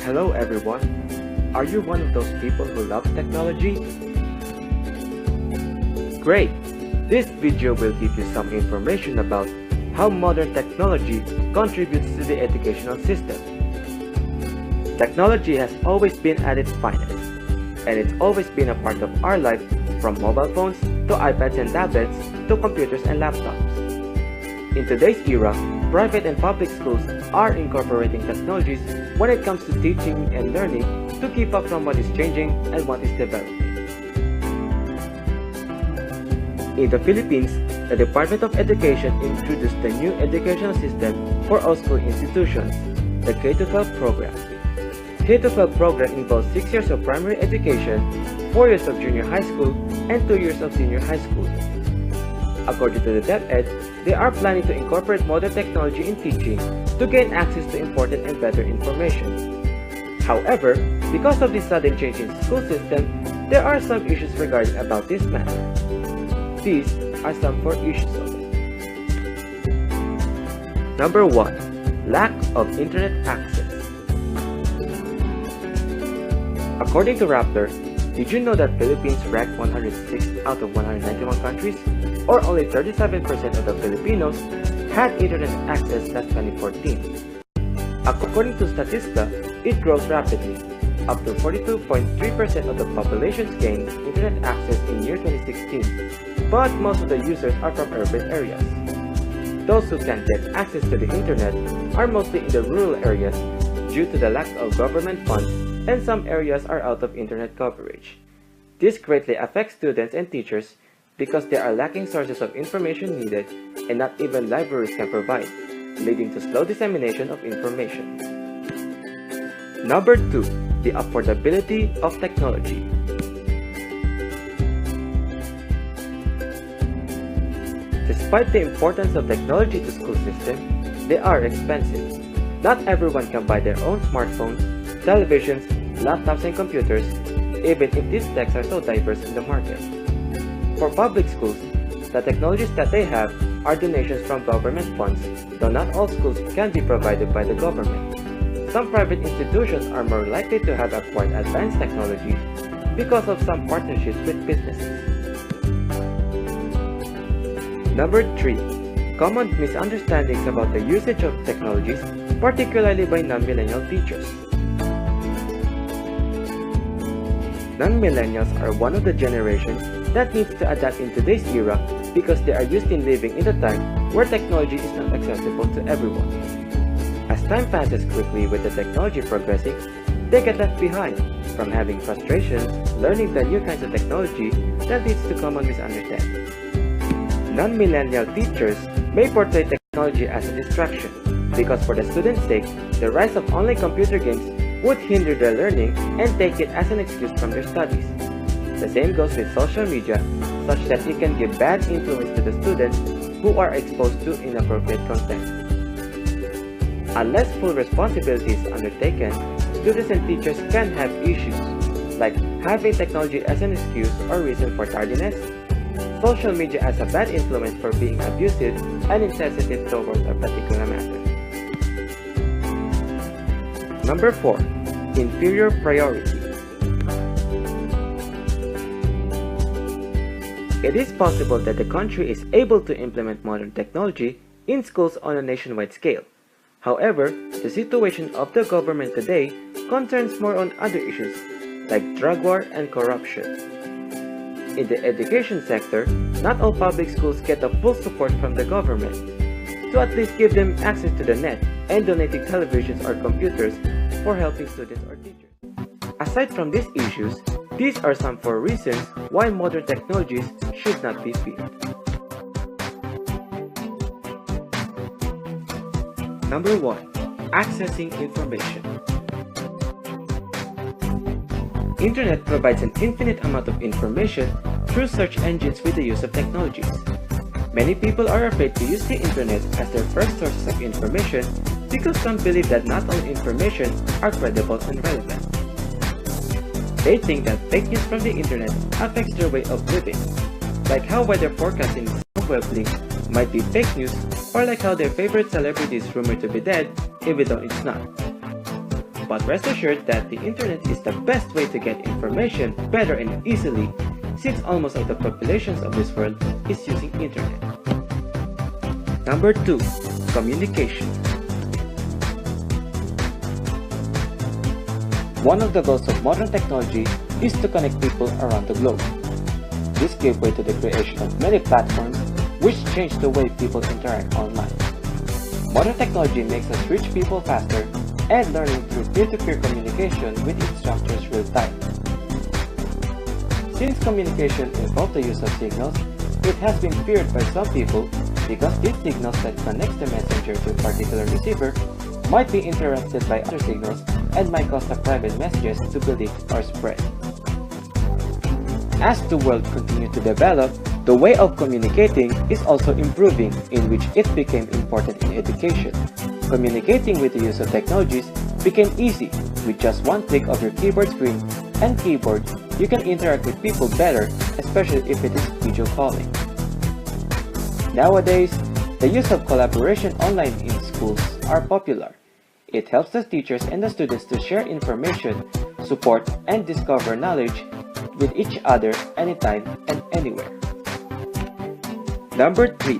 Hello everyone. Are you one of those people who love technology? Great! This video will give you some information about how modern technology contributes to the educational system. Technology has always been at its finest, and it's always been a part of our life, from mobile phones to iPads and tablets to computers and laptops. In today's era, private and public schools are incorporating technologies when it comes to teaching and learning to keep up from what is changing and what is developing. In the Philippines, the Department of Education introduced the new educational system for all school institutions, the K-12 program. K-12 program involves 6 years of primary education, 4 years of junior high school, and 2 years of senior high school. According to the DepEd, they are planning to incorporate modern technology in teaching to gain access to important and better information. However, because of this sudden change in school system, there are some issues regarding about this matter. These are some 4 issues of it. Number 1. Lack of internet access. According to Rappler, did you know that Philippines ranked 106th out of 191 countries, or only 37% of the Filipinos had internet access last 2014? According to Statista, it grows rapidly. Up to 42.3% of the population gained internet access in year 2016, but most of the users are from urban areas. Those who can't get access to the internet are mostly in the rural areas due to the lack of government funds, and some areas are out of internet coverage. This greatly affects students and teachers because they are lacking sources of information needed and not even libraries can provide, leading to slow dissemination of information. Number 2. The affordability of technology. Despite the importance of technology to school system, they are expensive. Not everyone can buy their own smartphones, televisions, laptops, and computers, even if these techs are so diverse in the market. For public schools, the technologies that they have are donations from government funds, though not all schools can be provided by the government. Some private institutions are more likely to have acquired advanced technologies because of some partnerships with businesses. Number 3. Common misunderstandings about the usage of technologies, particularly by non-millennial teachers. Non-millennials are one of the generations that needs to adapt in today's era because they are used in living in a time where technology is not accessible to everyone. As time passes quickly with the technology progressing, they get left behind, from having frustrations learning the new kinds of technology that leads to common misunderstandings. Non-millennial teachers may portray technology as a distraction because for the students' sake, the rise of online computer games would hinder their learning and take it as an excuse from their studies. The same goes with social media, such that it can give bad influence to the students who are exposed to inappropriate content. Unless full responsibility is undertaken, students and teachers can have issues, like having technology as an excuse or reason for tardiness, social media as a bad influence for being abusive and insensitive towards a particular matter. Number 4. Inferior priority. It is possible that the country is able to implement modern technology in schools on a nationwide scale. However, the situation of the government today concerns more on other issues like drug war and corruption. In the education sector, not all public schools get the full support from the government, to at least give them access to the net and donating televisions or computers for helping students or teachers. Aside from these issues, these are some 4 reasons why modern technologies should not be feared. Number 1. Accessing information. Internet provides an infinite amount of information through search engines with the use of technologies. Many people are afraid to use the internet as their first sources of information because some believe that not all information are credible and relevant. They think that fake news from the internet affects their way of living, like how weather forecasting web links might be fake news, or like how their favorite celebrity is rumored to be dead even though it's not. But rest assured that the internet is the best way to get information better and easily, since almost all the populations of this world is using internet. Number 2. Communication. One of the goals of modern technology is to connect people around the globe. This gave way to the creation of many platforms which changed the way people interact online. Modern technology makes us reach people faster and learning through peer-to-peer communication with instructors real-time. Since communication involves the use of signals, it has been feared by some people because these signals that connects the messenger to a particular receiver might be interrupted by other signals and might cause the private messages to be leaked or spread. As the world continued to develop, the way of communicating is also improving, in which it became important in education. Communicating with the use of technologies became easy. With just one click of your keyboard screen and keyboard, you can interact with people better, especially if it is video calling. Nowadays, the use of collaboration online in schools are popular. It helps the teachers and the students to share information, support, and discover knowledge with each other anytime and anywhere. Number 3.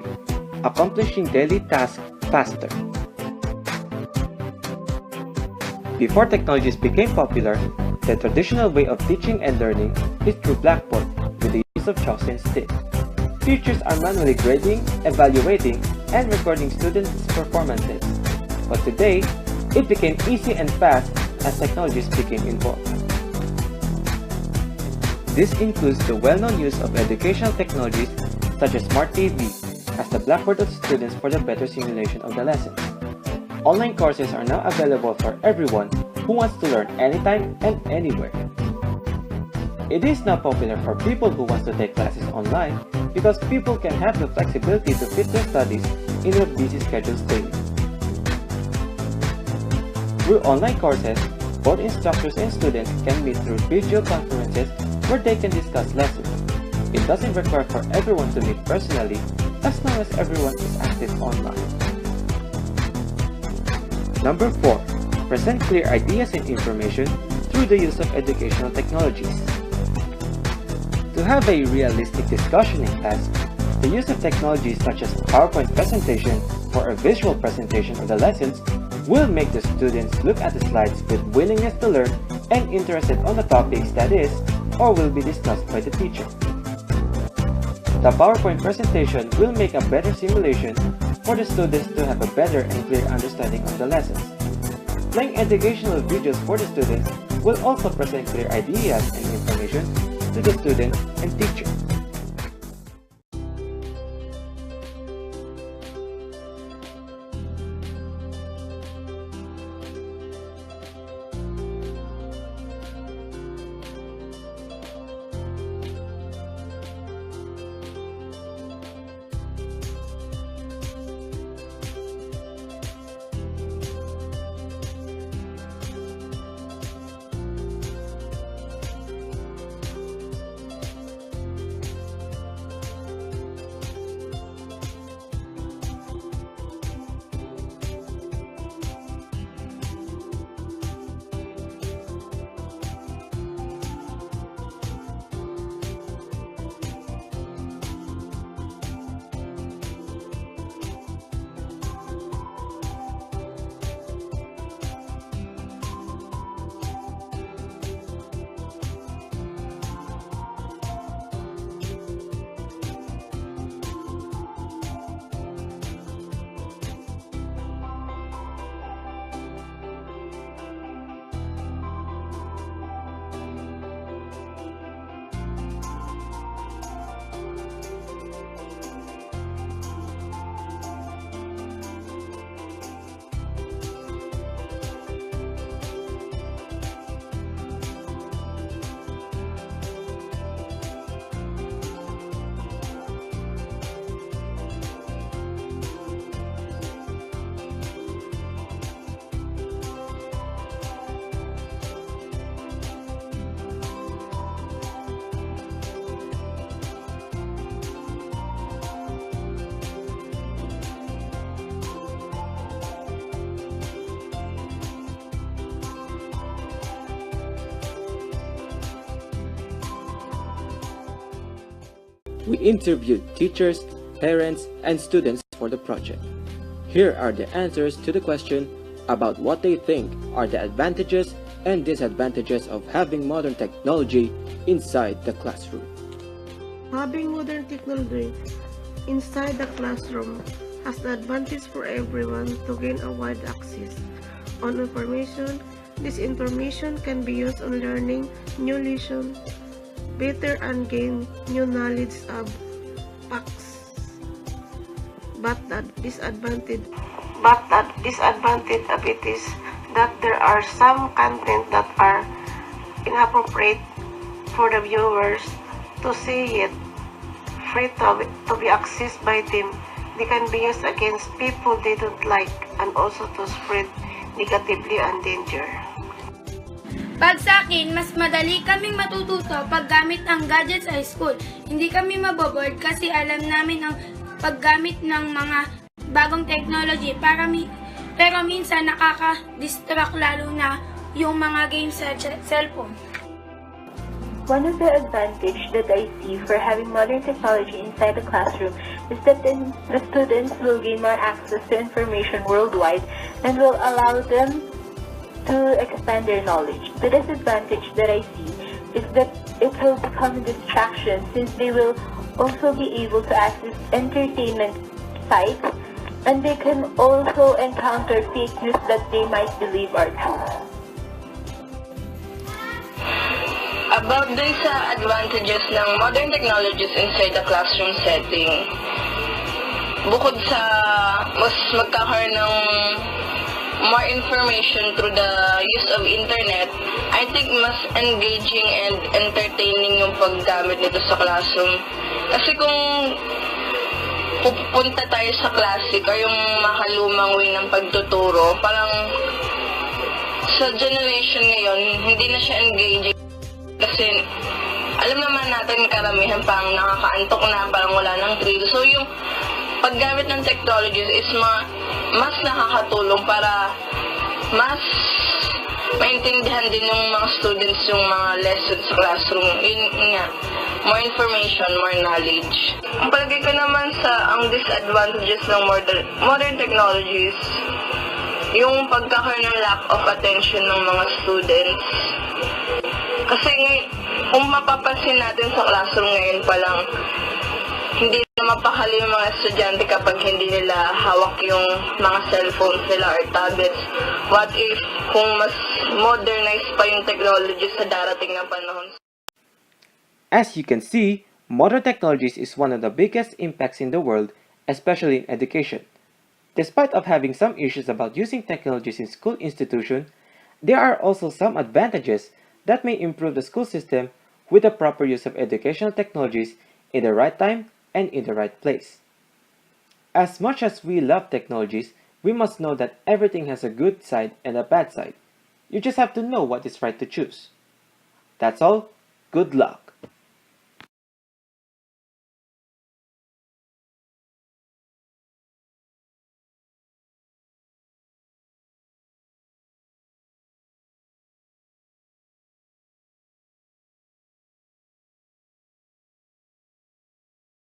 Accomplishing daily tasks faster. Before technologies became popular, the traditional way of teaching and learning is through blackboard with the use of chalks and sticks. Teachers are manually grading, evaluating, and recording students' performances. But today, it became easy and fast as technologies became involved. This includes the well-known use of educational technologies such as Smart TV as the blackboard of students for the better simulation of the lessons. Online courses are now available for everyone who wants to learn anytime and anywhere. It is now popular for people who want to take classes online because people can have the flexibility to fit their studies in their busy schedules daily. Through online courses, both instructors and students can meet through video conferences where they can discuss lessons. It doesn't require for everyone to meet personally as long as everyone is active online. Number 4. Present clear ideas and information through the use of educational technologies. To have a realistic discussion in class, the use of technologies such as PowerPoint presentation or a visual presentation of the lessons will make the students look at the slides with willingness to learn and interested on the topics that is or will be discussed by the teacher. The PowerPoint presentation will make a better simulation for the students to have a better and clear understanding of the lessons. Playing educational videos for the students will also present clear ideas and information to the student and teacher. we interviewed teachers, parents, and students for the project. Here are the answers to the question about what they think are the advantages and disadvantages of having modern technology inside the classroom. Having modern technology inside the classroom has the advantage for everyone to gain a wide access on information. This information can be used on learning new lessons better and gain new knowledge of facts. But the disadvantage of it is that there are some content that are inappropriate for the viewers to see it, free to be accessed by them. They can be used against people they don't like and also to spread negatively and danger. Pag sa akin, mas madali kaming matututo pag gamit ang gadgets sa school. Hindi kami maboboard kasi alam namin ang paggamit ng mga bagong technology pero minsan nakaka-distract lalo na yung mga games sa cellphone. One of the advantages that I see for having modern technology inside the classroom is that the students will gain more access to information worldwide and will allow them to expand their knowledge. The disadvantage that I see is that it will become a distraction since they will also be able to access entertainment sites and they can also encounter fake news that they might believe are true. About dun sa advantages ng modern technologies inside the classroom setting, bukod sa mas magkakaroon ng more information through the use of internet, I think mas engaging and entertaining yung paggamit nito sa classroom. Kasi kung pupunta tayo sa classic or yung makalumang way ng pagtuturo, parang sa generation ngayon, hindi na siya engaging. Kasi alam naman natin karamihan pang nakakaantok na, parang wala nang thrill. So yung paggamit ng technologies is mas nakakatulong para mas maintindihan din ng mga students yung mga lessons sa classroom. Yun nga, more information, more knowledge. Ang palagay ko naman sa ang disadvantages ng modern technologies, yung pagkakaroon ng lack of attention ng mga students. Kasi kung mapapansin natin sa classroom ngayon pa lang, hindi na mapakali yung mga estudyante kapag hindi nila hawak yung mga cellphones nila or tablets. What if kung mas modernized pa yung technology sa darating na panahon? As you can see, modern technologies is one of the biggest impacts in the world, especially in education. Despite of having some issues about using technologies in school institutions, there are also some advantages that may improve the school system with the proper use of educational technologies in the right time and in the right place. As much as we love technologies, we must know that everything has a good side and a bad side. You just have to know what is right to choose. That's all. Good luck.